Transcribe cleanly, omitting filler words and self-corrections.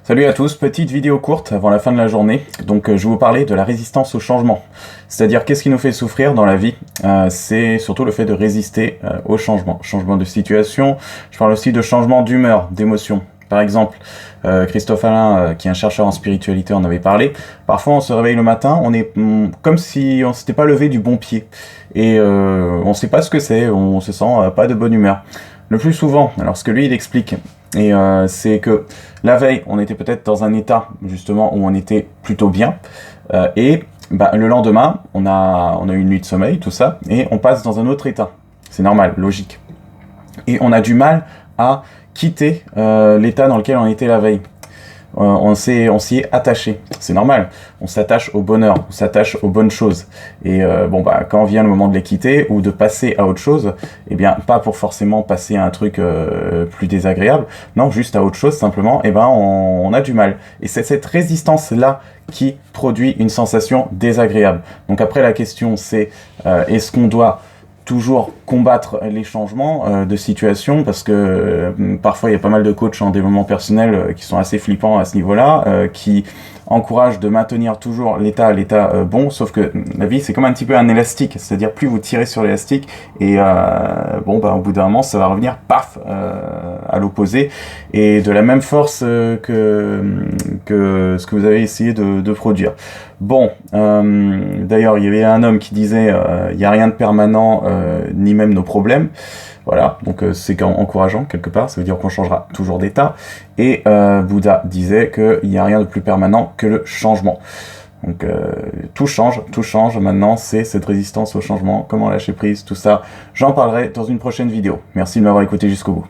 Salut à tous, petite vidéo courte avant la fin de la journée. Donc je vais vous parler de la résistance au changement. C'est-à-dire qu'est-ce qui nous fait souffrir dans la vie. C'est surtout le fait de résister au changement. Changement de situation, je parle aussi de changement d'humeur, d'émotion. Par exemple, Christophe Alain, qui est un chercheur en spiritualité, en avait parlé. Parfois on se réveille le matin, on est comme si on s'était pas levé du bon pied. Et on sait pas ce que c'est, on se sent pas de bonne humeur. Le plus souvent, alors ce que lui il explique, c'est que la veille, on était peut-être dans un état justement où on était plutôt bien, le lendemain, on a eu une nuit de sommeil, tout ça, et on passe dans un autre état. C'est normal, logique. Et on a du mal à quitter l'état dans lequel on était la veille. On s'y est attaché, c'est normal. On s'attache au bonheur, on s'attache aux bonnes choses. Et quand vient le moment de les quitter ou de passer à autre chose, eh bien, pas pour forcément passer à un truc plus désagréable, non, juste à autre chose simplement, on a du mal. Et c'est cette résistance-là qui produit une sensation désagréable. Donc après, la question c'est, est-ce qu'on doit toujours combattre les changements de situation, parce que parfois il y a pas mal de coachs en développement personnel qui sont assez flippants à ce niveau-là, qui encouragent de maintenir toujours l'état bon, sauf que la vie c'est comme un petit peu un élastique, c'est-à-dire plus vous tirez sur l'élastique et au bout d'un moment ça va revenir paf à l'opposé et de la même force que ce que vous avez essayé de produire. Bon, d'ailleurs il y avait un homme qui disait il n'y a rien de permanent ni même nos problèmes. Voilà, donc c'est encourageant quelque part, ça veut dire qu'on changera toujours d'état. Et Bouddha disait qu'il n'y a rien de plus permanent que le changement. Donc tout change, maintenant c'est cette résistance au changement, comment lâcher prise, tout ça. J'en parlerai dans une prochaine vidéo. Merci de m'avoir écouté jusqu'au bout.